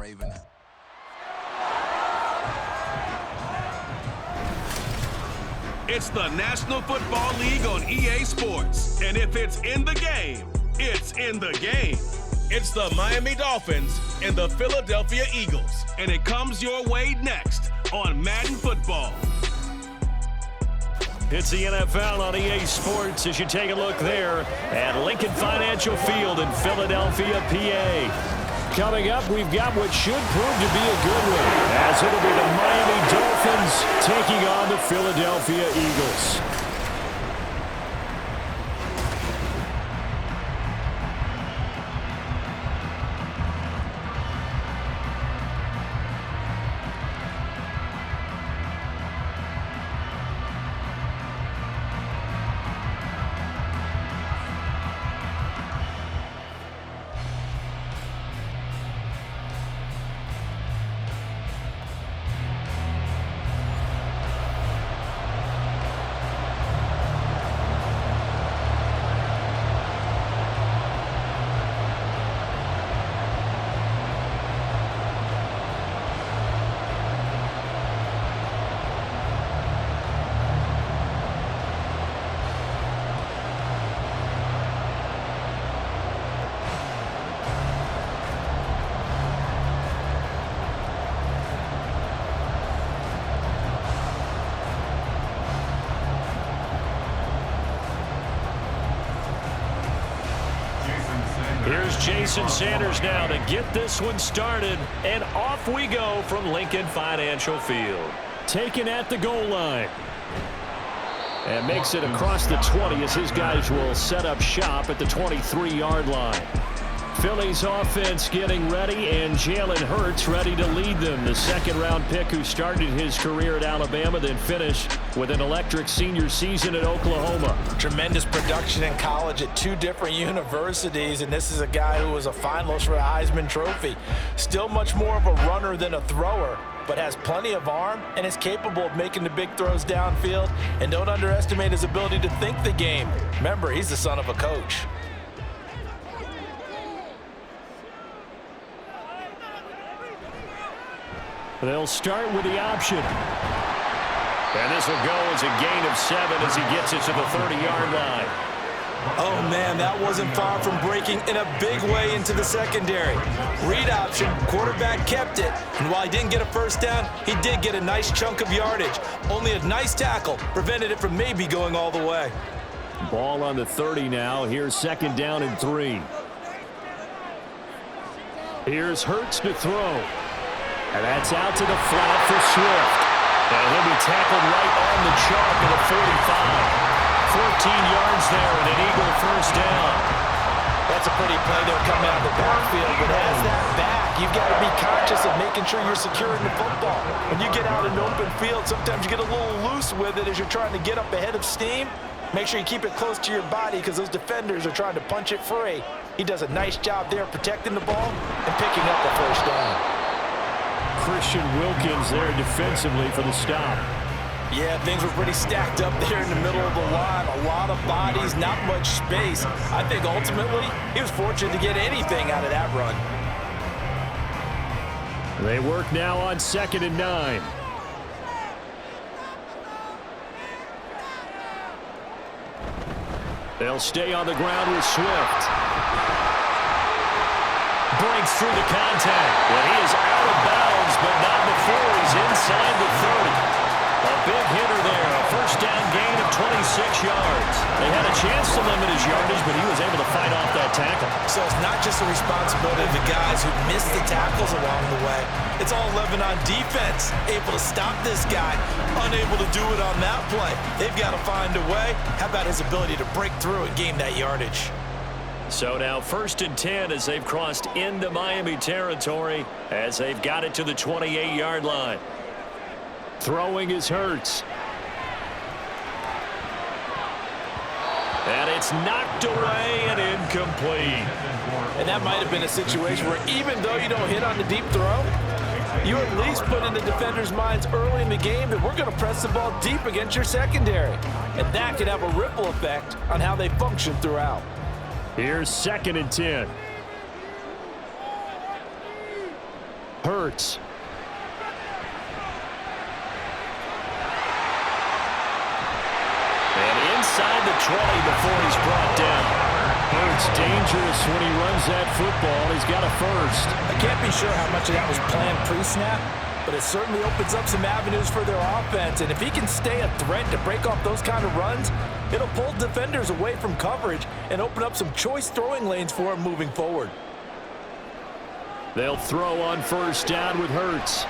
Raven. It's the National Football League on EA Sports. And if it's in the game, it's in the game. It's the Miami Dolphins and the Philadelphia Eagles. And it comes your way next on Madden Football. It's the NFL on EA Sports as you take a look there at Lincoln Financial Field in Philadelphia, PA. Coming up, we've got what should prove to be a good one, as it'll be the Miami Dolphins taking on the Philadelphia Eagles. Here's Jason Sanders now to get this one started, and off we go from Lincoln Financial Field. Taken at the goal line. And makes it across the 20 as his guys will set up shop at the 23-yard line. Philly's offense getting ready, and Jalen Hurts ready to lead them. The second-round pick who started his career at Alabama, then finished with an electric senior season at Oklahoma. Tremendous production in college at two different universities, and this is a guy who was a finalist for the Heisman Trophy. Still much more of a runner than a thrower, but has plenty of arm and is capable of making the big throws downfield. And don't underestimate his ability to think the game. Remember, he's the son of a coach. They'll start with the option. And this will go as a gain of 7 as he gets it to the 30-yard line. Oh, man, that wasn't far from breaking in a big way into the secondary. Read option, quarterback kept it, and while he didn't get a first down, he did get a nice chunk of yardage. Only a nice tackle prevented it from maybe going all the way. Ball on the 30 now. Here's second down and 3. Here's Hurts to throw. And that's out to the flat for Swift. And he'll be tackled right on the chalk at the 45. 14 yards there and an Eagle first down. That's a pretty play there coming out of the backfield, but as that back, you've got to be conscious of making sure you're securing the football. When you get out in open field, sometimes you get a little loose with it as you're trying to get up ahead of steam. Make sure you keep it close to your body because those defenders are trying to punch it free. He does a nice job there protecting the ball and picking up the first down. Christian Wilkins there defensively for the stop. Yeah, things were pretty stacked up there in the middle of the line. A lot of bodies, not much space. I think ultimately he was fortunate to get anything out of that run. They work now on 2nd and 9. They'll stay on the ground with Swift. Breaks through the contact. And he is out of bounds, but not before he's inside the 30. A big hitter there. A first down gain of 26 yards. They had a chance to limit his yardage, but he was able to fight off that tackle. So it's not just the responsibility of the guys who missed the tackles along the way. It's all 11 on defense. Able to stop this guy. Unable to do it on that play. They've got to find a way. How about his ability to break through and gain that yardage? So now 1st and 10 as they've crossed into Miami territory as they've got it to the 28-yard line. Throwing is Hurts. And it's knocked away and incomplete. And that might have been a situation where even though you don't hit on the deep throw, you at least put in the defender's minds early in the game that we're going to press the ball deep against your secondary. And that can have a ripple effect on how they function throughout. Here's 2nd and 10. Hurts. And inside the 20 before he's brought down. Hurts dangerous when he runs that football. He's got a first. I can't be sure how much of that was planned pre-snap, but it certainly opens up some avenues for their offense. And if he can stay a threat to break off those kind of runs, it'll pull defenders away from coverage and open up some choice throwing lanes for him moving forward. They'll throw on first down with Hurts.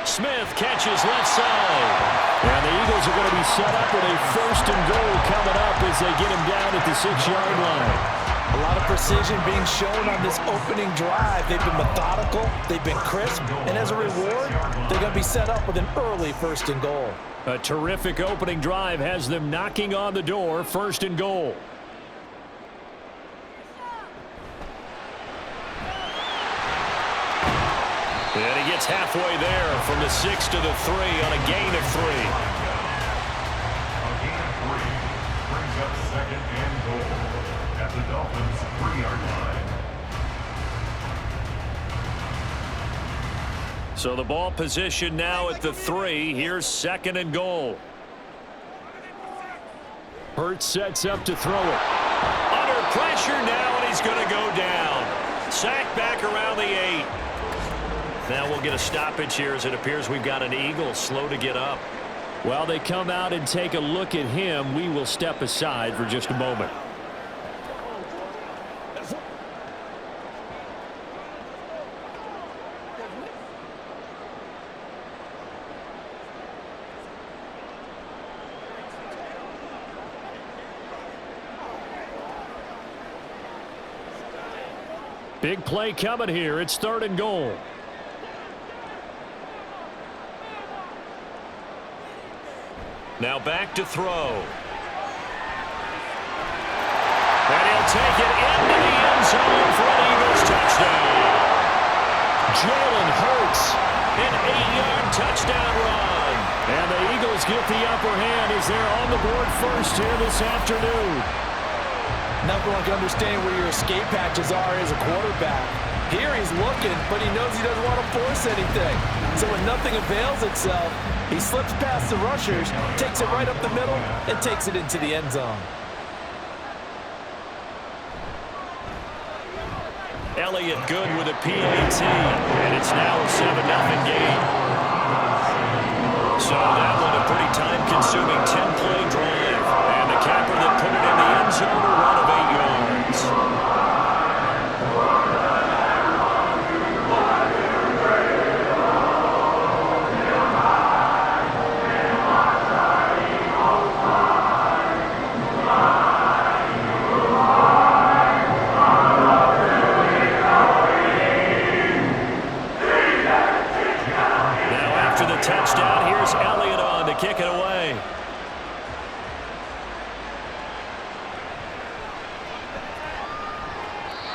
Smith catches left side. And the Eagles are going to be set up with a first and goal coming up as they get him down at the 6-yard line. A lot of precision being shown on this opening drive. They've been methodical, they've been crisp, and as a reward, they're going to be set up with an early first and goal. A terrific opening drive has them knocking on the door, first and goal. And he gets halfway there from the 6 to the 3 on a gain of 3. A gain of 3 brings up second and goal at the Dolphins' 3-yard line. So the ball position now at the 3. Here's second and goal. Hurts sets up to throw it. Under pressure now, and he's going to go down. Sacked back around the 8. Now we'll get a stoppage here as it appears we've got an Eagle slow to get up. While they come out and take a look at him, we will step aside for just a moment. Big play coming here. It's third and goal. Now back to throw. And he'll take it into the end zone for an Eagles touchdown. Jalen Hurts, an 8-yard touchdown run. And the Eagles get the upper hand as they're on the board first here this afternoon. Not everyone can understand where your escape patches are as a quarterback. Here he's looking, but he knows he doesn't want to force anything. So when nothing avails itself, he slips past the rushers, takes it right up the middle, and takes it into the end zone. Elliott good with a PAT, and it's now a 7-0 game. So that one a pretty time-consuming 10-play drive. And the capper that put it in the end zone, a run of 8 yards. Touchdown. Here's Elliott on to kick it away.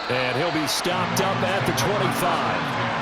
And he'll be stopped up at the 25.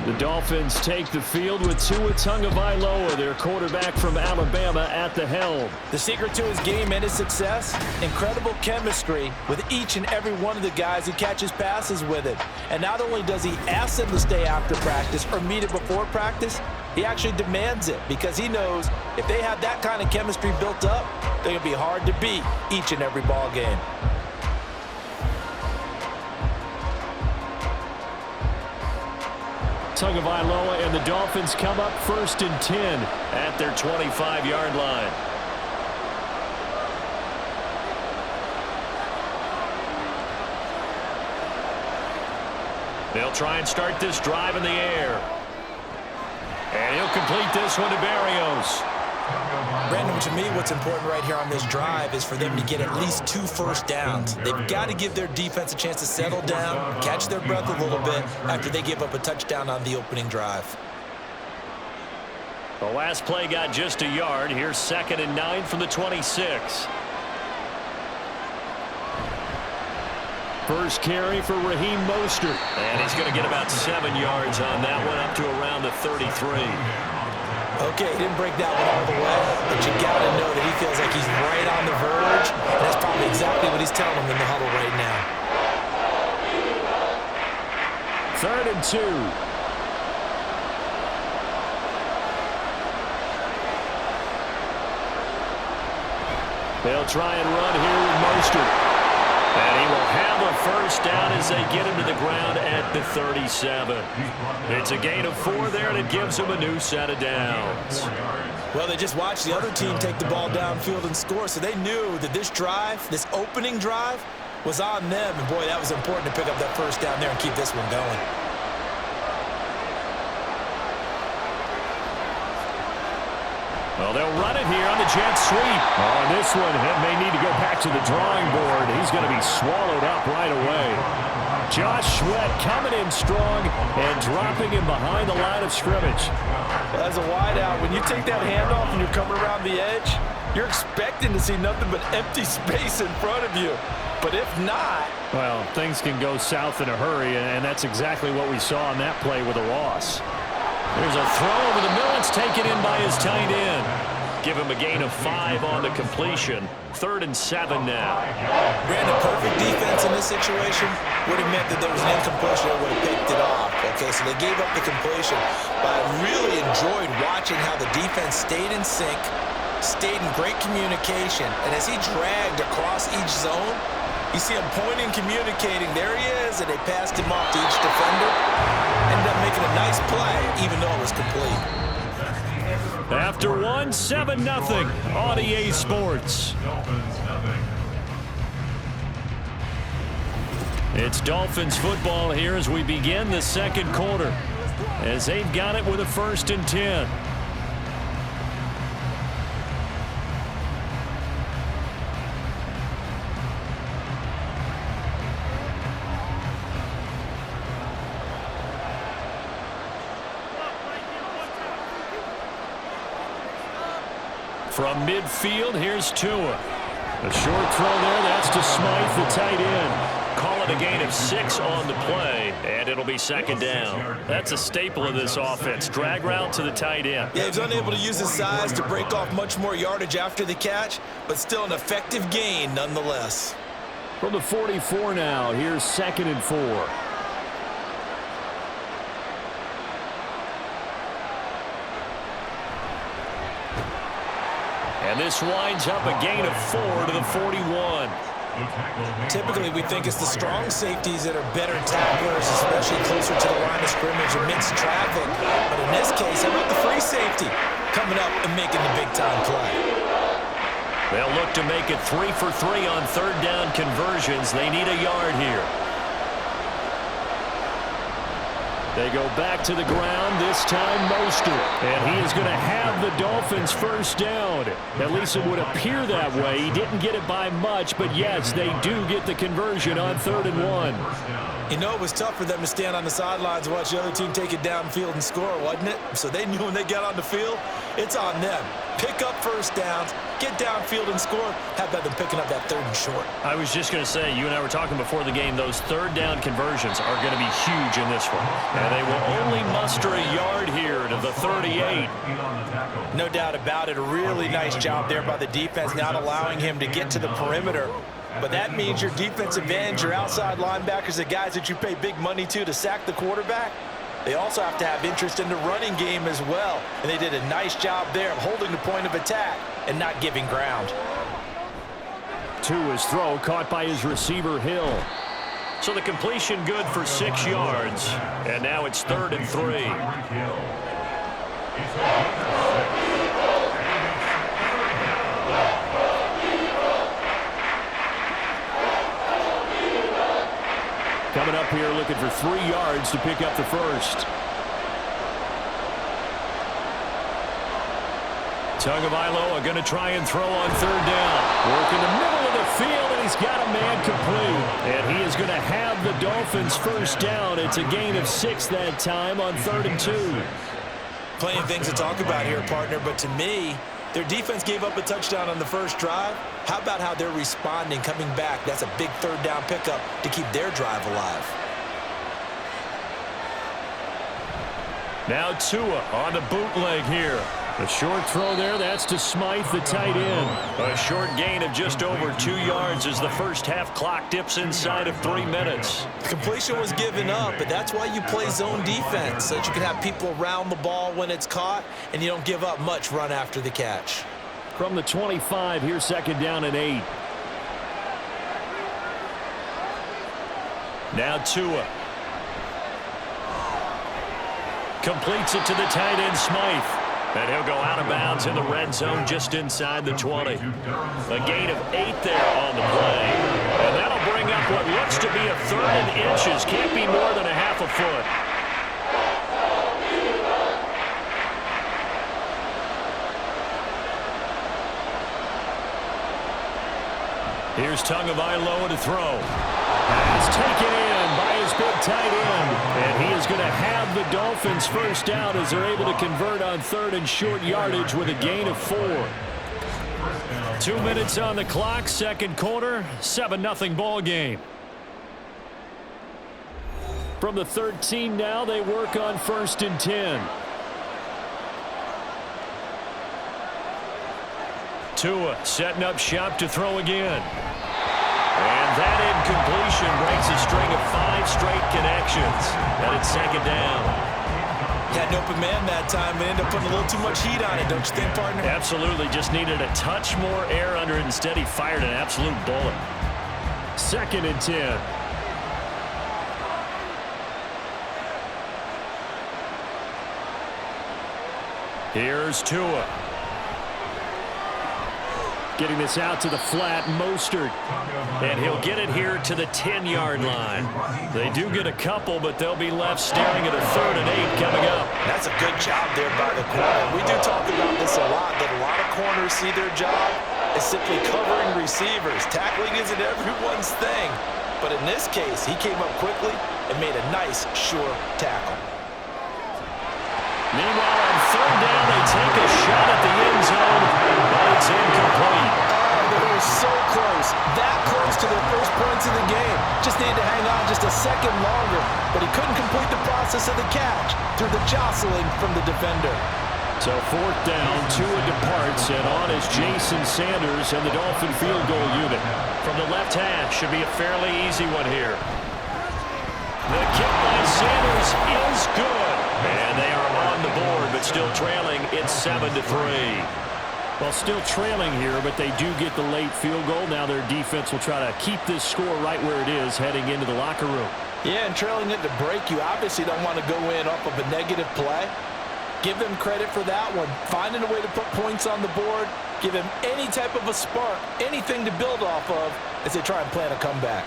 The Dolphins take the field with Tua Tagovailoa, their quarterback from Alabama, at the helm. The secret to his game and his success, incredible chemistry with each and every one of the guys he catches passes with it. And not only does he ask them to stay after practice or meet it before practice, he actually demands it because he knows if they have that kind of chemistry built up, they're going to be hard to beat each and every ball game. Tagovailoa and the Dolphins come up first and 10 at their 25-yard line. They'll try and start this drive in the air. And he'll complete this one to Berrios. Brandon, to me, what's important right here on this drive is for them to get at least 2 first downs. They've got to give their defense a chance to settle down, catch their breath a little bit after they give up a touchdown on the opening drive. The last play got just a yard. Here's second and 9 from the 26. First carry for Raheem Mostert. And he's going to get about 7 yards on that one, up to around the 33. Okay, he didn't break that one all the way, but you got to know that he feels like he's right on the verge, and that's probably exactly what he's telling him in the huddle right now. 3rd and 2. They'll try and run here with Mostert. And he will have a first down as they get him to the ground at the 37. It's a gain of 4 there, and it gives them a new set of downs. Well, they just watched the other team take the ball downfield and score, so they knew that this drive, this opening drive, was on them. And, boy, that was important to pick up that first down there and keep this one going. Well, they'll run it here on the jet sweep. Oh, this one may need to go back to the drawing board. He's going to be swallowed up right away. Josh Sweat coming in strong and dropping him behind the line of scrimmage. Well, as a wideout, when you take that handoff and you're coming around the edge, you're expecting to see nothing but empty space in front of you. But if not... Well, things can go south in a hurry, and that's exactly what we saw on that play with a loss. There's a throw over the middle. It's taken in by his tight end. Give him a gain of 5 on the completion. 3rd and 7 now. Brandon, perfect defense in this situation would have meant that there was an incompletion that would have picked it off. Okay, so they gave up the completion. But I really enjoyed watching how the defense stayed in sync, stayed in great communication. And as he dragged across each zone, you see him pointing, communicating. There he is, and they passed him off to each defender. Ended up making a nice play, even though it was complete. After 1, 7-0 on EA Sports. It's Dolphins football here as we begin the second quarter, as they've got it with a 1st and 10. From midfield, here's Tua. A short throw there, that's to Smythe, the tight end. Call it a gain of 6 on the play, and it'll be 2nd down. That's a staple of this offense. Drag route to the tight end. Yeah, he was unable to use his size to break off much more yardage after the catch, but still an effective gain nonetheless. From the 44 now, here's 2nd and 4. And this winds up a gain of 4 to the 41. Typically, we think it's the strong safeties that are better tacklers, especially closer to the line of scrimmage amidst traffic. But in this case, how about the free safety coming up and making the big-time play? They'll look to make it 3 for 3 on 3rd down conversions. They need a yard here. They go back to the ground, this time Mostert. And he is going to have the Dolphins first down. At least it would appear that way. He didn't get it by much, but yes, they do get the conversion on 3rd and 1. You know, it was tough for them to stand on the sidelines and watch the other team take it downfield and score, wasn't it? So they knew when they got on the field, it's on them. Pick up first downs, get downfield and score. How about them picking up that 3rd and short? I was just going to say, you and I were talking before the game, those 3rd down conversions are going to be huge in this one. And they will only muster a yard here to the 38. No doubt about it. A really nice job there by the defense, not allowing him to get to the perimeter. But that means your defensive ends, your outside linebackers, the guys that you pay big money to sack the quarterback, they also have to have interest in the running game as well. And they did a nice job there of holding the point of attack and not giving ground. To his throw, caught by his receiver, Hill. So the completion good for 6 yards. And now it's 3rd and 3. Coming up here looking for 3 yards to pick up the first. Tagovailoa going to try and throw on 3rd down. Work in the middle of the field, and he's got a man complete. And he is going to have the Dolphins first down. It's a gain of 6 that time on 3rd and 2. Plenty of things to talk about here, partner, but to me, their defense gave up a touchdown on the first drive. How about how they're responding, coming back? That's a big 3rd down pickup to keep their drive alive. Now Tua on the bootleg here. A short throw there. That's to Smythe, the tight end. A short gain of just over 2 yards as the first half clock dips inside of 3 minutes. The completion was given up, but that's why you play zone defense, so that you can have people around the ball when it's caught, and you don't give up much run after the catch. From the 25, here's 2nd down and 8. Now Tua. Completes it to the tight end, Smythe. And he'll go out of bounds in the red zone just inside the 20. A gain of 8 there on the play. And that'll bring up what looks to be a 3rd and inches. Can't be more than a half a foot. Here's Tagovailoa to throw. Pass taken in by his big tight end. And he is going to have the Dolphins first down as they're able to convert on 3rd and short yardage with a gain of 4. 2 minutes on the clock, 2nd quarter, 7-0 ball game. From the 13 now, they work on 1st and 10. Tua setting up shop to throw again. And that incompletion breaks a string of 5 straight connections. And it's 2nd down. Had an open man that time and ended up putting a little too much heat on it, don't you think, partner? Absolutely. Just needed a touch more air under it. Instead, he fired an absolute bullet. 2nd and 10. Here's Tua. Getting this out to the flat, Mostert. And he'll get it here to the 10-yard line. They do get a couple, but they'll be left staring at a 3rd and 8 coming up. That's a good job there by the corner. We do talk about this a lot, that a lot of corners see their job as simply covering receivers. Tackling isn't everyone's thing. But in this case, he came up quickly and made a nice, sure tackle. Meanwhile, on 3rd down, they take a shot at the end zone, but it's incomplete. Oh, they were so close. That close to their first points of the game. Just needed to hang on just a second longer, but he couldn't complete the process of the catch through the jostling from the defender. So 4th down, Tua departs, and on is Jason Sanders and the Dolphin field goal unit. From the left hash, should be a fairly easy one here. The kick by Sanders is good. And they are on the board, but still trailing. It's 7-3. Well, still trailing here, but they do get the late field goal. Now their defense will try to keep this score right where it is heading into the locker room. Yeah, and trailing it to break, you obviously don't want to go in off of a negative play. Give them credit for that one. Finding a way to put points on the board, give them any type of a spark, anything to build off of as they try and plan a comeback.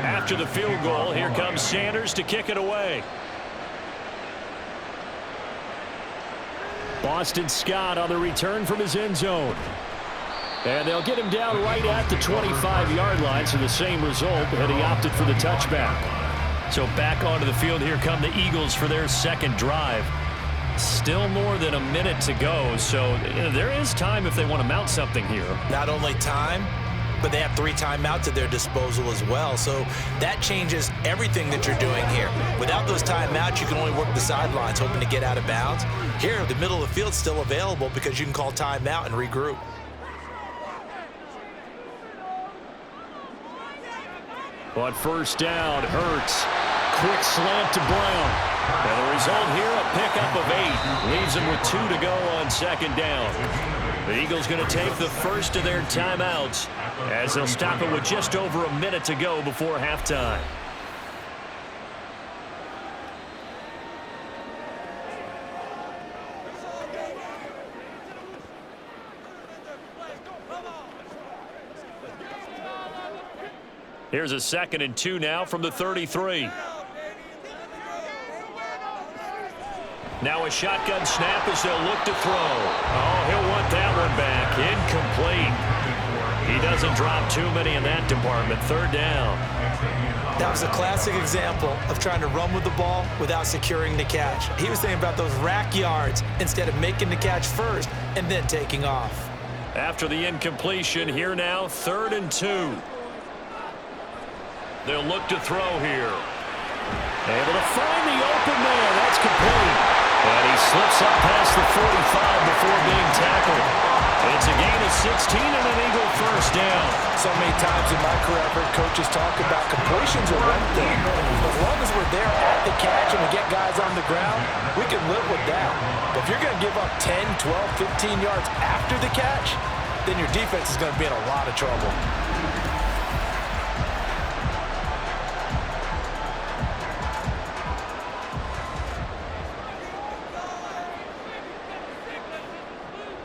After the field goal, here comes Sanders to kick it away. Boston Scott on the return from his end zone. And they'll get him down right at the 25-yard line, so the same result, and he opted for the touchback. So back onto the field, here come the Eagles for their 2nd drive. Still more than a minute to go, so there is time if they want to mount something here. Not only time, but they have 3 timeouts at their disposal as well. So that changes everything that you're doing here. Without those timeouts, you can only work the sidelines, hoping to get out of bounds. Here, the middle of the field's still available because you can call timeout and regroup. On 1st down, Hurts. Quick slant to Brown. And the result here, a pickup of 8. Leaves them with 2 to go on 2nd down. The Eagles going to take the first of their timeouts as they'll stop it with just over a minute to go before halftime. Here's a 2nd and 2 now from the 33. Now a shotgun snap as they'll look to throw. Oh, he'll want that one back. Incomplete. He doesn't drop too many in that department. 3rd down. That was a classic example of trying to run with the ball without securing the catch. He was thinking about those rack yards instead of making the catch first and then taking off. After the incompletion, here now, 3rd and 2. They'll look to throw here. Able to find the open man. That's complete. And he slips up past the 45 before being tackled. It's a gain of 16 and an Eagle first down. So many times in my career, I've heard coaches talk about completions are one thing. As long as we're there at the catch and we get guys on the ground, we can live with that. But if you're going to give up 10, 12, 15 yards after the catch, then your defense is going to be in a lot of trouble.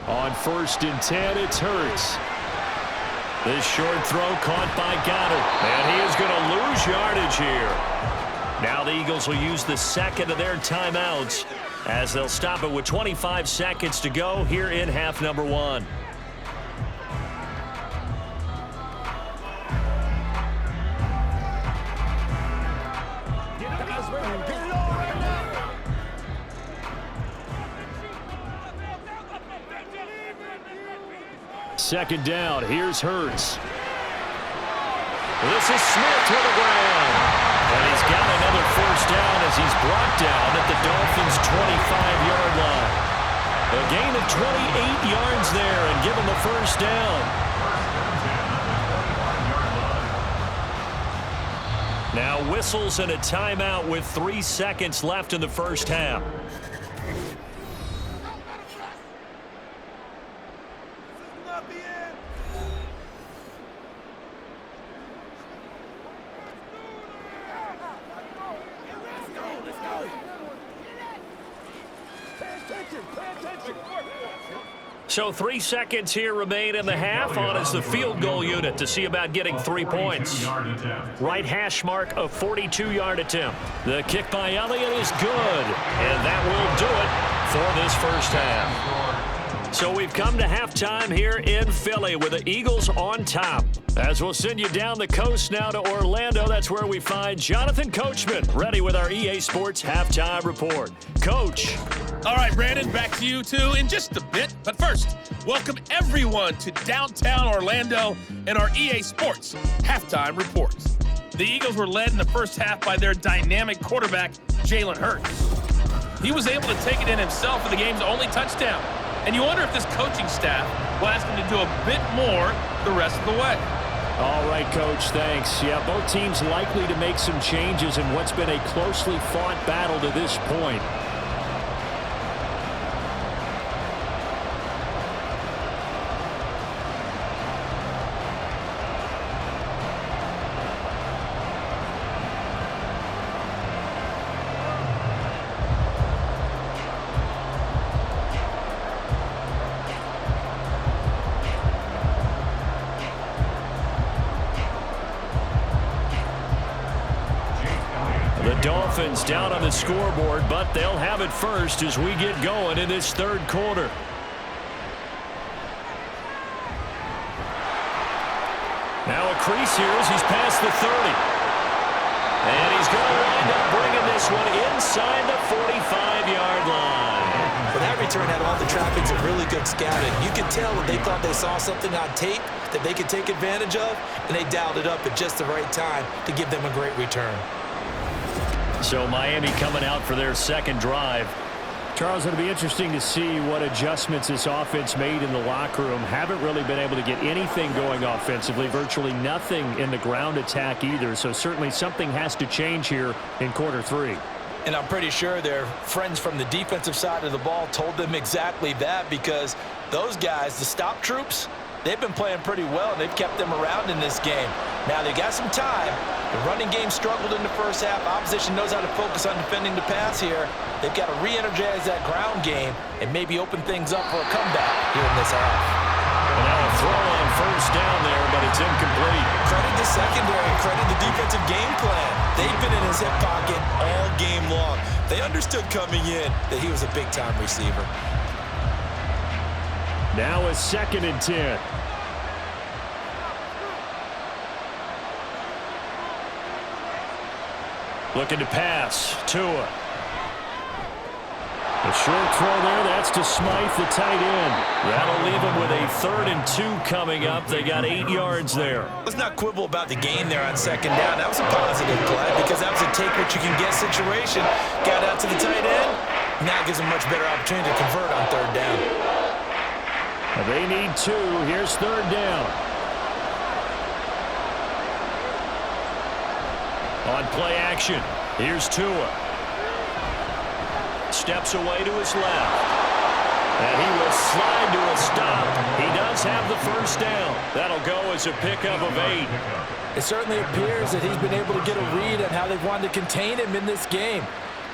On 1st and 10, it's Hurts. This short throw caught by Goddard. And he is going to lose yardage here. Now the Eagles will use the second of their timeouts as they'll stop it with 25 seconds to go here in half number 1. Second down, here's Hurts. This is Smith to the ground. And he's got another first down as he's brought down at the Dolphins' 25-yard line. A gain of 28 yards there and give him the first down. Now whistles and a timeout with 3 seconds left in the first half. So 3 seconds here remain in the half on as the field goal unit to see about getting 3 points. Right hash mark, a 42-yard attempt. The kick by Elliott is good, and that will do it for this first half. So we've come to halftime here in Philly with the Eagles on top. As we'll send you down the coast now to Orlando, that's where we find Jonathan Coachman ready with our EA Sports Halftime Report. Coach. All right, Brandon, back to you two in just a bit. But first, welcome everyone to downtown Orlando and our EA Sports Halftime Reports. The Eagles were led in the first half by their dynamic quarterback, Jalen Hurts. He was able to take it in himself for the game's only touchdown. And you wonder if this coaching staff will ask him to do a bit more the rest of the way. All right, Coach, thanks. Yeah, both teams likely to make some changes in what's been a closely fought battle to this point. Dolphins down on the scoreboard, but they'll have it first as we get going in this third quarter. Now a crease here as he's past the 30. And he's going to wind up bringing this one inside the 45-yard line. Well, that return had all the trappings of really good scouting. You could tell that they thought they saw something on tape that they could take advantage of, and they dialed it up at just the right time to give them a great return. So Miami coming out for their second drive. Charles, it'll be interesting to see what adjustments this offense made in the locker room. Haven't really been able to get anything going offensively, virtually nothing in the ground attack either. So certainly something has to change here in quarter 3. And I'm pretty sure their friends from the defensive side of the ball told them exactly that, because those guys, the stop troops, they've been playing pretty well, and they've kept them around in this game. Now, they got some time. The running game struggled in the first half. Opposition knows how to focus on defending the pass here. They've got to re-energize that ground game and maybe open things up for a comeback here in this half. And now a throw on first down there, but it's incomplete. Credit the secondary, credit the defensive game plan. They've been in his hip pocket all game long. They understood coming in that he was a big-time receiver. Now a 2nd and 10. Looking to pass. Tua. A short throw there. That's to Smythe, the tight end. That'll leave him with a 3rd and 2 coming up. They got 8 yards there. Let's not quibble about the gain there on 2nd down. That was a positive play because that was a take-what-you-can-get situation. Got out to the tight end. Now gives them much better opportunity to convert on 3rd down. They need 2. Here's 3rd down. On play action, here's Tua. Steps away to his left. And he will slide to a stop. He does have the 1st down. That'll go as a pickup of 8. It certainly appears that he's been able to get a read on how they've wanted to contain him in this game.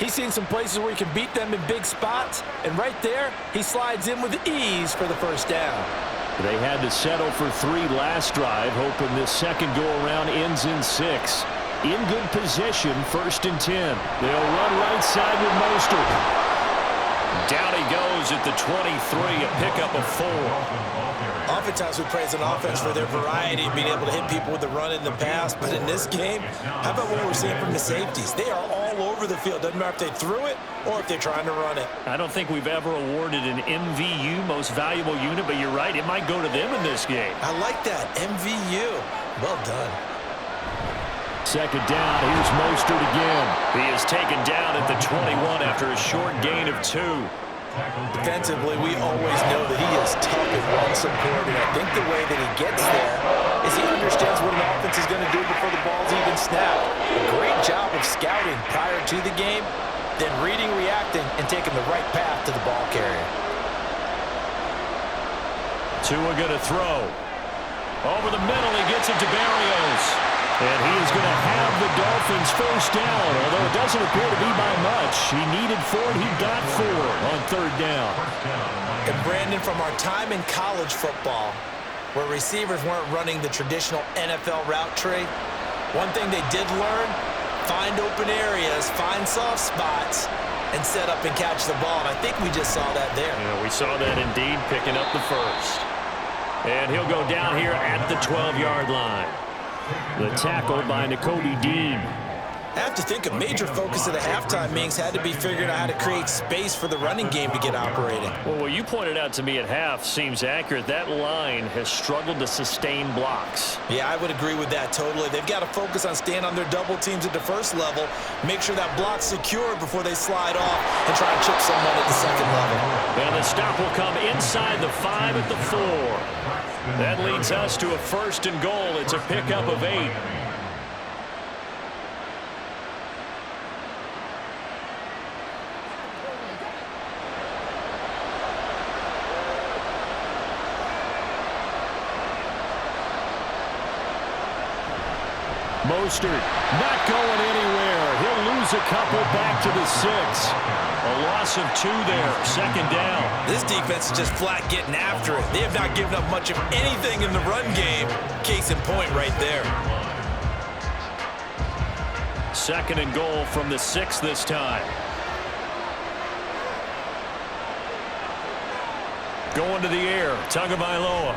He's seen some places where he can beat them in big spots, and right there, he slides in with ease for the 1st down. They had to settle for 3 last drive, hoping this second go-around ends in 6. In good position, 1st and 10. They'll run right side with Mostert. Down he goes at the 23, a pickup of 4. Oftentimes we praise an offense for their variety and being able to hit people with the run in the pass, but in this game, how about what we're seeing from the safeties? They are all over the field. Doesn't matter if they threw it or if they're trying to run it. I don't think we've ever awarded an MVU, most valuable unit, but you're right, it might go to them in this game. I like that, MVU. Well done. 2nd down, here's Mostert again. He is taken down at the 21 after a short gain of 2. Defensively, we always know that he is tough in run support, and I think the way that he gets there is he understands what an offense is going to do before the ball's even snapped. A great job of scouting prior to the game, then reading, reacting, and taking the right path to the ball carrier. Tua going to throw. Over the middle, he gets it to Barrios. And he is going to have the Dolphins 1st down, although it doesn't appear to be by much. He needed 4, he got 4 on 3rd down. And Brandon, from our time in college football, where receivers weren't running the traditional NFL route tree, one thing they did learn, find open areas, find soft spots, and set up and catch the ball. And I think we just saw that there. Yeah, we saw that indeed, picking up the 1st. And he'll go down here at the 12-yard line. The tackle by Nakobe Dean. I have to think a major focus of the halftime meetings had to be figuring out how to create space for the running game to get operating. Well, what you pointed out to me at half seems accurate. That line has struggled to sustain blocks. Yeah, I would agree with that totally. They've got to focus on staying on their double teams at the 1st level, make sure that block's secure before they slide off and try and chip someone at the 2nd level. And the stop will come inside the 5 at the 4. That leads us to a 1st and goal. It's a pickup of 8. Mostert not going anywhere. He'll lose a couple back to the 6. A loss of 2 there. 2nd down. This defense is just flat getting after it. They have not given up much of anything in the run game. Case in point right there. 2nd and goal from the 6 this time. Going to the air. Tagovailoa.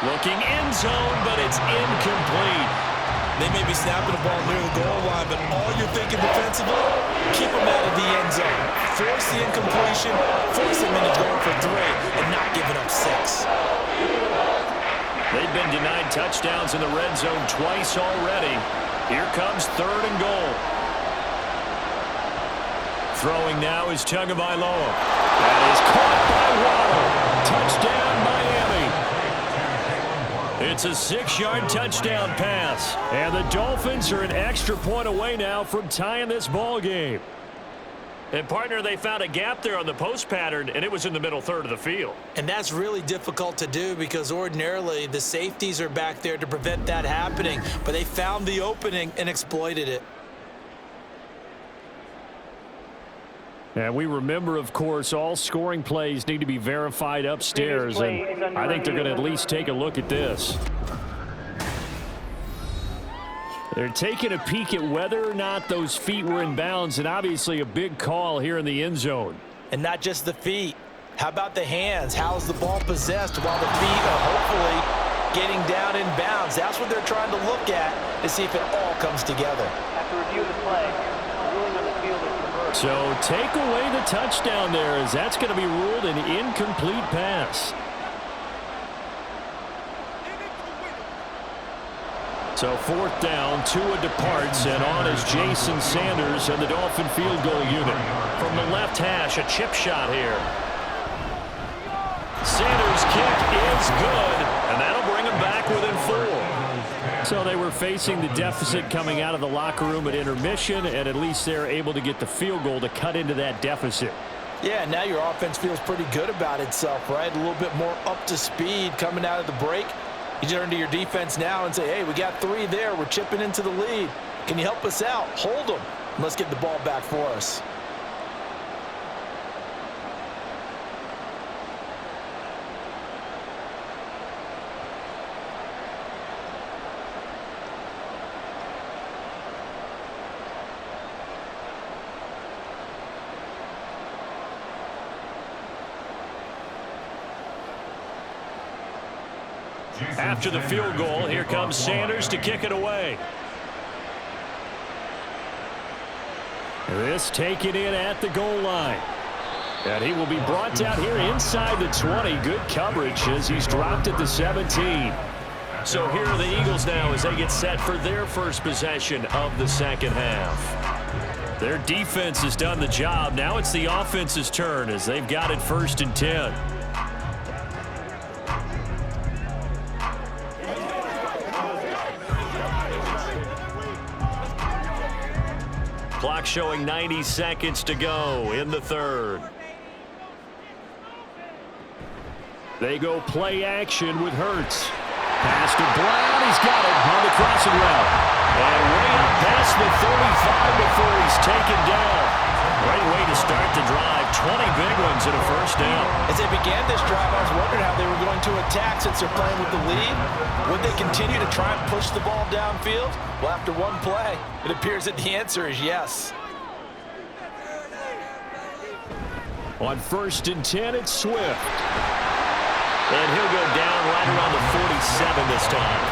Looking end zone, but it's incomplete. They may be snapping the ball near the goal line, but all you're thinking defensively, keep them out of the end zone. Force the incompletion, force them into going for 3, and not giving up 6. They've been denied touchdowns in the red zone twice already. Here comes 3rd and goal. Throwing now is Tagovailoa. That is caught by Waddle. Touchdown, Miami. It's a 6-yard touchdown pass. And the Dolphins are an extra point away now from tying this ball game. And, partner, they found a gap there on the post pattern, and it was in the middle 3rd of the field. And that's really difficult to do because ordinarily the safeties are back there to prevent that happening. But they found the opening and exploited it. And we remember, of course, all scoring plays need to be verified upstairs, and I think they're going to at least take a look at this. They're taking a peek at whether or not those feet were in bounds, and obviously a big call here in the end zone. And not just the feet. How about the hands? How's the ball possessed while the feet are hopefully getting down in bounds? That's what they're trying to look at to see if it all comes together. After review of the play, ruling on the field is reversed. So take away the touchdown there, as that's going to be ruled an incomplete pass. So 4th down, Tua departs, and on is Jason Sanders and the Dolphin field goal unit. From the left hash, a chip shot here. Sanders' kick is good, and that'll bring him back within 4. So they were facing the deficit coming out of the locker room at intermission, and at least they're able to get the field goal to cut into that deficit. Yeah, now your offense feels pretty good about itself, right? A little bit more up to speed coming out of the break. You turn to your defense now and say, hey, we got 3 there. We're chipping into the lead. Can you help us out? Hold them. Let's get the ball back for us. After the field goal, here comes Sanders to kick it away. This taken in at the goal line. And he will be brought down here inside the 20. Good coverage as he's dropped at the 17. So here are the Eagles now as they get set for their first possession of the second half. Their defense has done the job. Now it's the offense's turn as they've got it 1st and 10. Clock showing 90 seconds to go in the 3rd. They go play action with Hurts. Pass to Brown. He's got it on the crossing route. And way up past the 35 before he's taken down. Great way to start the drive. 20 big ones and a 1st down. As they began this drive, I was wondering how they were going to attack since they're playing with the lead. Would they continue to try and push the ball downfield? Well, after one play, it appears that the answer is yes. On 1st and 10, it's Swift. And he'll go down right around the 47 this time.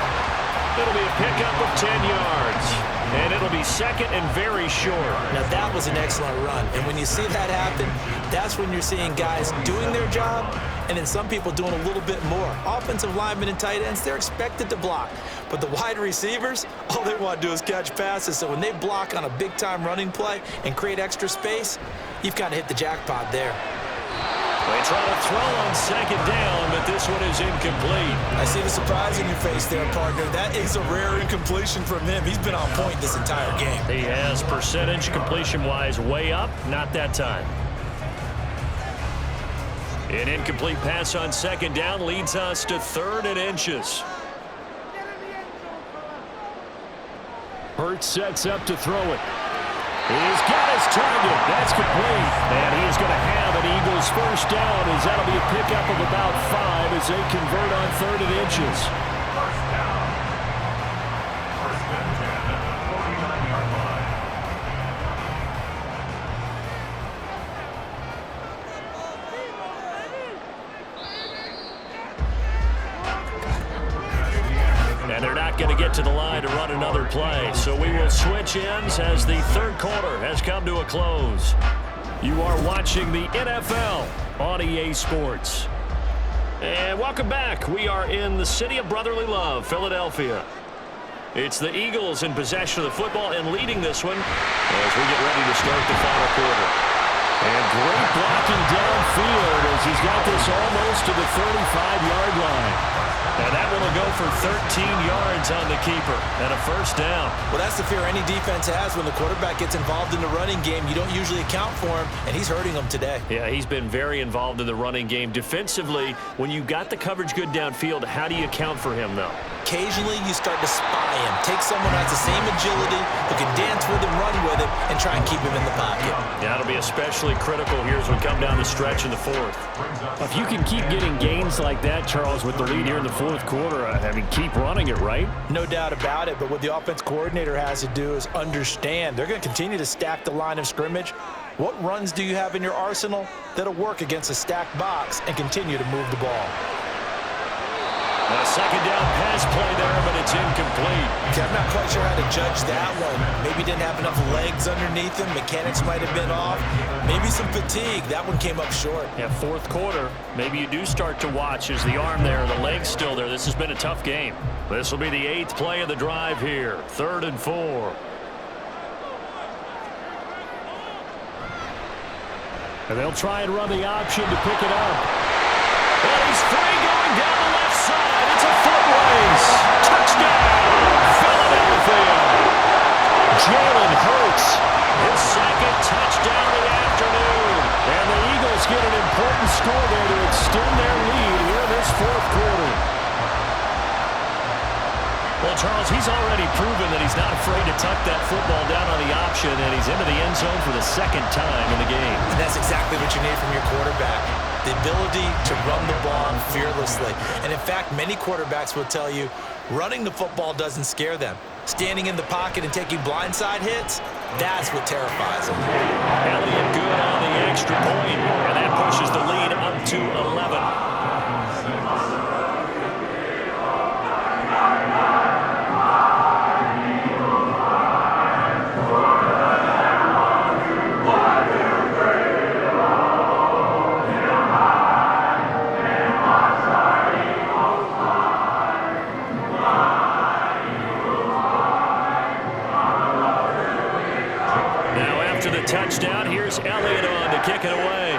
It'll be a pickup of 10 yards. And it'll be 2nd and very short. Now, that was an excellent run. And when you see that happen, that's when you're seeing guys doing their job and then some people doing a little bit more. Offensive linemen and tight ends, they're expected to block. But the wide receivers, all they want to do is catch passes. So when they block on a big-time running play and create extra space, you've kind of hit the jackpot there. They try to throw on 2nd down, but this one is incomplete. I see the surprise in your face there, partner. That is a rare incompletion from him. He's been on point this entire game. He has percentage completion-wise way up, not that time. An incomplete pass on 2nd down leads us to 3rd and inches. Hurts sets up to throw it. He's got his target. That's complete. And he is going to have an Eagles 1st down as that'll be a pickup of about 5 as they convert on 3rd and inches. 1st down. 1st and 10 at the 49-yard line. And they're not going to get to the line to run another play. So we will switch ends as the 3rd quarter has come to a close. You are watching the NFL on EA Sports. And welcome back. We are in the city of brotherly love, Philadelphia. It's the Eagles in possession of the football and leading this one as we get ready to start the final quarter. And great blocking downfield as he's got this almost to the 35-yard line. And that one will go for 13 yards on the keeper and a 1st down. Well, that's the fear any defense has when the quarterback gets involved in the running game. You don't usually account for him, and he's hurting them today. Yeah, he's been very involved in the running game. Defensively, when you got the coverage good downfield, how do you account for him, though? Occasionally, you start to spy him. Take someone who has the same agility, who can dance with him, run with him, and try and keep him in the pocket. That'll be especially critical here as we come down the stretch in the 4th. If you can keep getting gains like that, Charles, with the lead here in the 4th quarter, I mean, keep running it, right? No doubt about it, but what the offense coordinator has to do is understand they're going to continue to stack the line of scrimmage. What runs do you have in your arsenal that'll work against a stacked box and continue to move the ball? A second down pass play there, but it's incomplete. Okay, I'm not quite sure how to judge that one. Maybe didn't have enough legs underneath him. Mechanics might have been off. Maybe some fatigue. That one came up short. Yeah, fourth quarter, maybe you do start to watch as the arm there, the leg's still there. This has been a tough game. This will be the 8th play of the drive here. 3rd and 4. And they'll try and run the option to pick it up. And he's free going down the left side. It's a foot race. Touchdown, Philadelphia. Jalen Hurts, his 2nd touchdown of the afternoon. And the Eagles get an important score there to extend their lead here in this 4th quarter. Well, Charles, he's already proven that he's not afraid to tuck that football down on the option, and he's into the end zone for the 2nd time in the game. And that's exactly what you need from your quarterback. The ability to run the ball fearlessly. And in fact, many quarterbacks will tell you running the football doesn't scare them. Standing in the pocket and taking blindside hits, that's what terrifies them. Elliott good on the extra point, and that pushes the lead up to 11. Touchdown. Here's Elliott on to kick it away.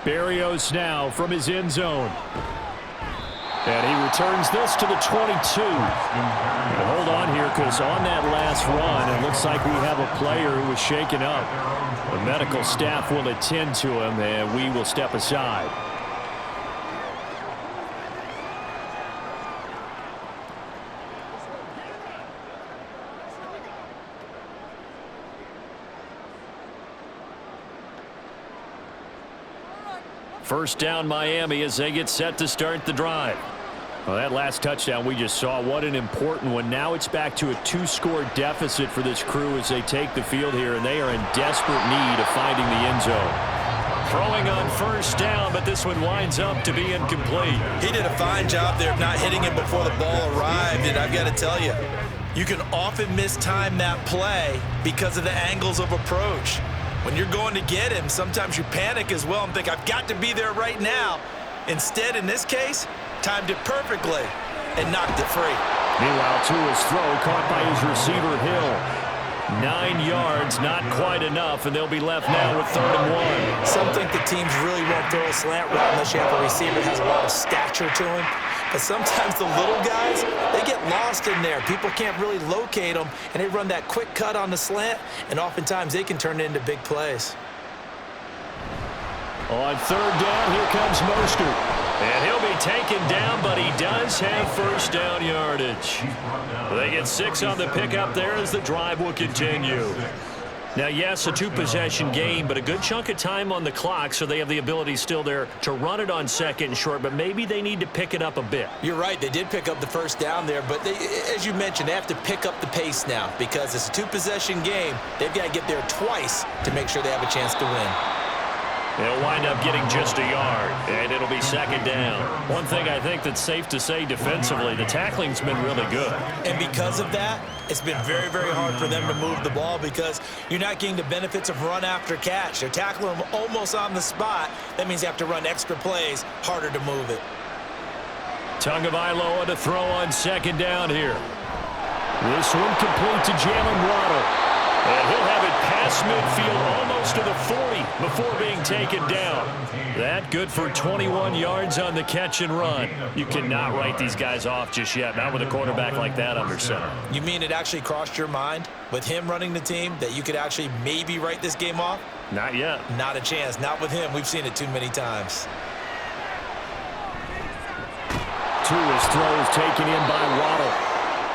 Berrios now from his end zone. And he returns this to the 22. And hold on here, because on that last run, it looks like we have a player who was shaken up. The medical staff will attend to him, and we will step aside. First down, Miami, as they get set to start the drive. Well, that last touchdown we just saw, what an important one. Now it's back to a 2-score deficit for this crew as they take the field here, and they are in desperate need of finding the end zone. Throwing on first down, but this one winds up to be incomplete. He did a fine job there of not hitting it before the ball arrived, and I've got to tell you, you can often mistime that play because of the angles of approach. When you're going to get him, sometimes you panic as well and think, I've got to be there right now. Instead, in this case, timed it perfectly and knocked it free. Meanwhile, Tua's throw caught by his receiver, Hill. 9 yards, not quite enough, and they'll be left now with 3rd and 1. Some think the teams really won't throw a slant route unless you have a receiver that has a lot of stature to him. But sometimes the little guys, they get lost in there. People can't really locate them, and they run that quick cut on the slant, and oftentimes they can turn it into big plays. On 3rd down, here comes Mostert. And he'll be taken down, but he does have first down yardage. They get 6 on the pickup there as the drive will continue. Now, yes, a 2-possession game, but a good chunk of time on the clock, so they have the ability still there to run it on 2nd and short, but maybe they need to pick it up a bit. You're right. They did pick up the first down there, but they, as you mentioned, they have to pick up the pace now because it's a 2-possession game. They've got to get there twice to make sure they have a chance to win. They'll wind up getting just a yard, and it'll be 2nd down. One thing I think that's safe to say defensively, the tackling's been really good. And because of that, it's been very, very hard for them to move the ball because you're not getting the benefits of run after catch. They're tackling them almost on the spot. That means you have to run extra plays, harder to move it. Tagovailoa to throw on 2nd down here. This one complete to Jalen Waddle. And he'll have it past midfield almost to the 40 before being taken down. That good for 21 yards on the catch and run. You cannot write these guys off just yet, not with a quarterback like that under center. You mean it actually crossed your mind with him running the team that you could actually maybe write this game off? Not yet. Not a chance. Not with him. We've seen it too many times. Tua's throw is taken in by Waddle.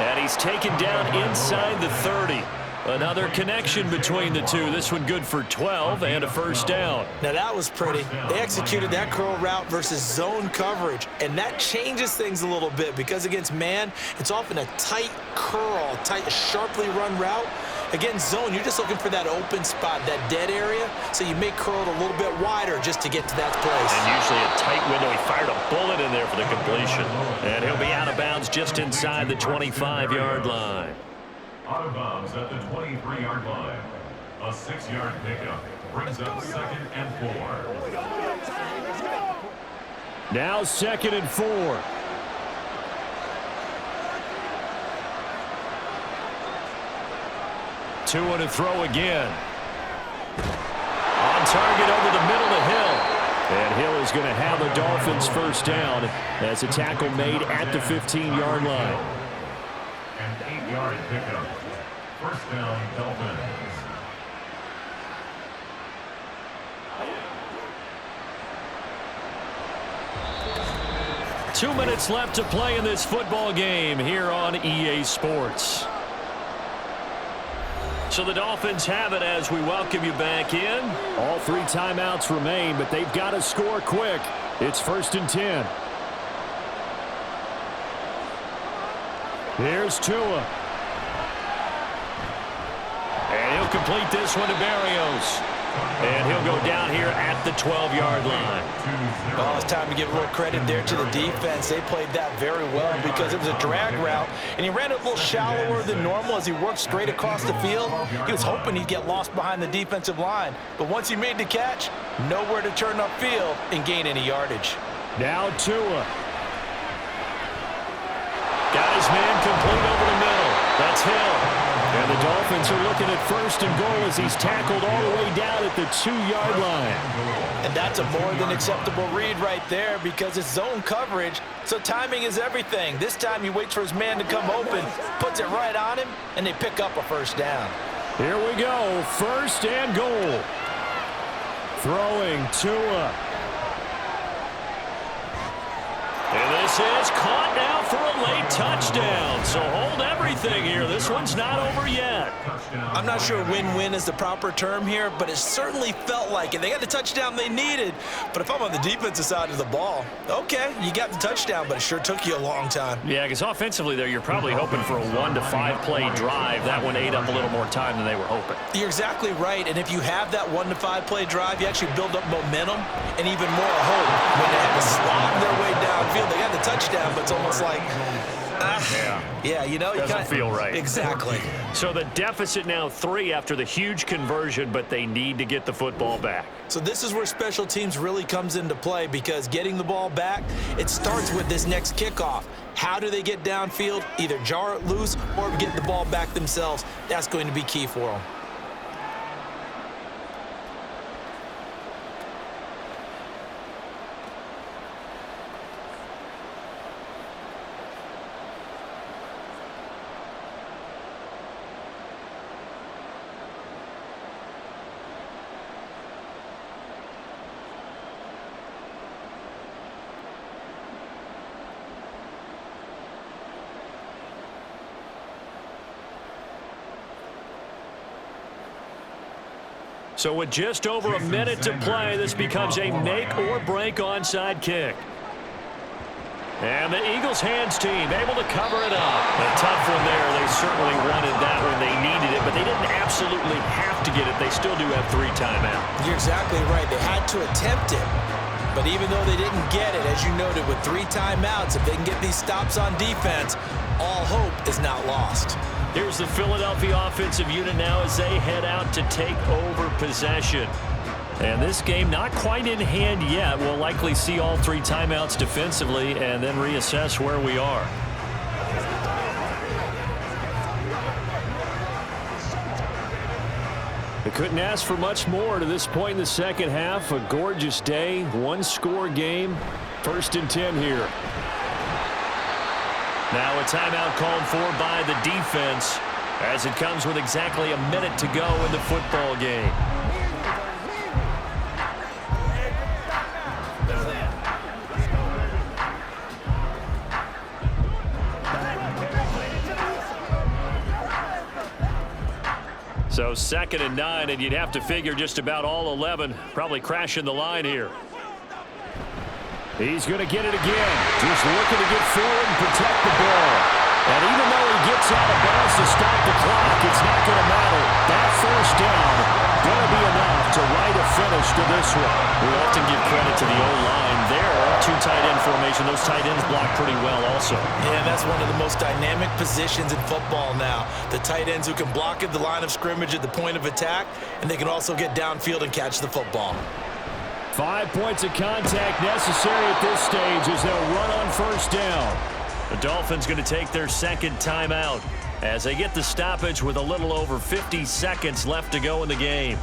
And he's taken down inside the 30. Another connection between the two. This one good for 12 and a first down. Now that was pretty. They executed that curl route versus zone coverage, and that changes things a little bit because against man, it's often a tight curl, tight, sharply run route. Against zone, you're just looking for that open spot, that dead area, so you may curl it a little bit wider just to get to that place. And usually a tight window. He fired a bullet in there for the completion. And he'll be out of bounds just inside the 25-yard line. Out of bounds at the 23-yard line. A 6-yard pickup brings up 2nd and 4. Now 2nd and 4. Tua to throw again. On target over the middle to Hill. And Hill is going to have the Dolphins first down as a tackle made at the 15-yard line. An 8-yard pickup. First down, Dolphins. Two minutes left to play in this football game here on EA Sports. So the Dolphins have it as we welcome you back in. All 3 timeouts remain, but they've got to score quick. It's 1st and 10. Here's Tua. And he'll complete this one to Barrios. And he'll go down here at the 12-yard line. Well, it's time to give a little credit there to the defense. They played that very well because it was a drag route, and he ran it a little shallower than normal as he worked straight across the field. He was hoping he'd get lost behind the defensive line, but once he made the catch, nowhere to turn upfield and gain any yardage. Now Tua. Got his man complete over the middle. That's Hill. And the Dolphins are looking at 1st and goal as he's tackled all the way down at the 2-yard line. And that's a more than acceptable read right there because it's zone coverage, so timing is everything. This time he waits for his man to come open, puts it right on him, and they pick up a first down. Here we go, 1st and goal. Throwing Tua. And this is caught now for a late touchdown. So hold everything here. This one's not over yet. I'm not sure win-win is the proper term here, but it certainly felt like it. They got the touchdown they needed. But if I'm on the defensive side of the ball, okay, you got the touchdown, but it sure took you a long time. Yeah, because offensively there, you're probably hoping for a 1 to 5 play drive. That one ate up a little more time than they were hoping. You're exactly right. And if you have that 1 to 5 play drive, you actually build up momentum and even more hope when they have to slog their way downfield. They got the touchdown, but it's almost like, yeah, you know, you doesn't feel right. Exactly. So the deficit now 3 after the huge conversion, but they need to get the football back. So this is where special teams really comes into play because getting the ball back, it starts with this next kickoff. How do they get downfield? Either jar it loose or get the ball back themselves. That's going to be key for them. So with just over a minute to play, this becomes a make or break onside kick. And the Eagles hands team able to cover it up. A tough one there. They certainly wanted that when they needed it, but they didn't absolutely have to get it. They still do have 3 timeouts. You're exactly right. They had to attempt it. But even though they didn't get it, as you noted, with 3 timeouts, if they can get these stops on defense, all hope is not lost. Here's the Philadelphia offensive unit now as they head out to take over possession. And this game not quite in hand yet. We'll likely see all 3 timeouts defensively and then reassess where we are. They couldn't ask for much more to this point in the second half. A gorgeous day, 1-score game. 1st and 10 here. Now a timeout called for by the defense as it comes with exactly a minute to go in the football game. So 2nd and 9, and you'd have to figure just about all 11 probably crashing the line here. He's going to get it again. Just looking to get forward and protect the ball. And even though he gets out of bounds to stop the clock, it's not going to matter. That first down going to be enough to write a finish to this one. We often give credit to the O-line there. Two tight end formation. Those tight ends block pretty well also. Yeah, that's one of the most dynamic positions in football now. The tight ends who can block at the line of scrimmage at the point of attack, and they can also get downfield and catch the football. 5 points of contact necessary at this stage as they'll run on first down. The Dolphins going to take their second timeout as they get the stoppage with a little over 50 seconds left to go in the game.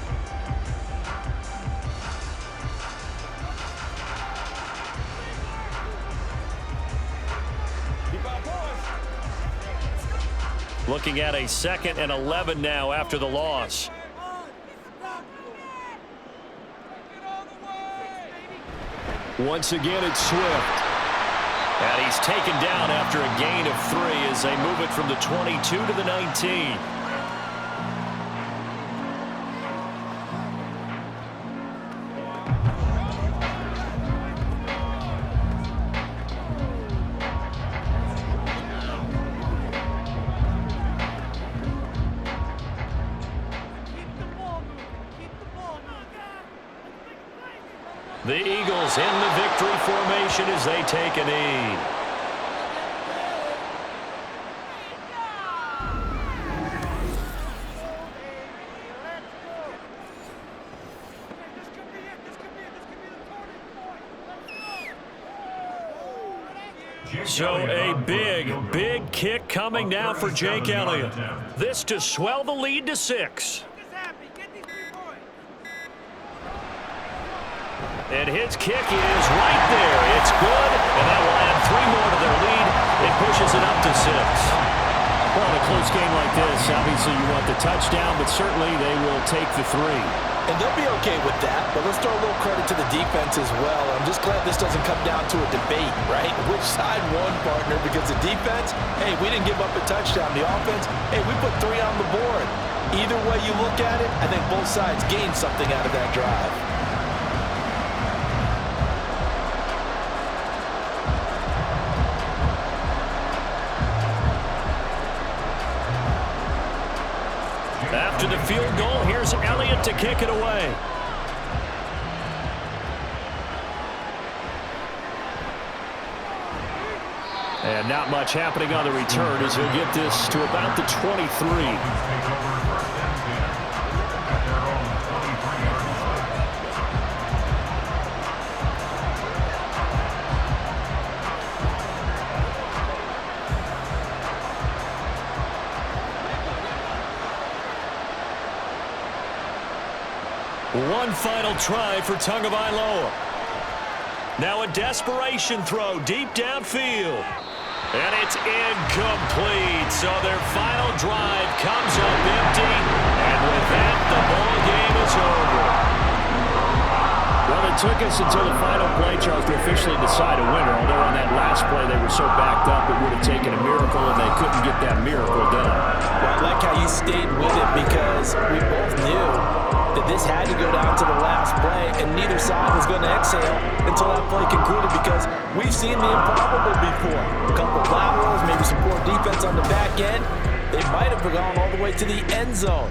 Looking at a 2nd and 11 now after the loss. Once again, it's Swift. And he's taken down after a gain of 3 as they move it from the 22 to the 19. The Eagles in the victory formation as they take a knee. So a big kick coming now for Jake Elliott. This to swell the lead to 6. And his kick is right there. It's good, and that will add 3 more to their lead. It pushes it up to 6. Well, in a close game like this, obviously you want the touchdown, but certainly they will take the 3. And they'll be okay with that, but let's throw a little credit to the defense as well. I'm just glad this doesn't come down to a debate, right? Which side won, partner? Because the defense, hey, we didn't give up a touchdown. The offense, hey, we put 3 on the board. Either way you look at it, I think both sides gained something out of that drive. After the field goal, here's Elliott to kick it away. And not much happening on the return as he'll get this to about the 23. One final try for Tagovailoa. Now a desperation throw deep downfield. And it's incomplete. So their final drive comes up empty. And with that, the ball game is over. Well, it took us until the final play, Charles, to officially decide a winner. Although on that last play they were so backed up, it would have taken a miracle, and they couldn't get that miracle done. Well, I like how you stayed with it because we both knew that this had to go down to the last play, and neither side was going to exhale until that play concluded because we've seen the improbable before. A couple of laterals, maybe some poor defense on the back end. They might have gone all the way to the end zone.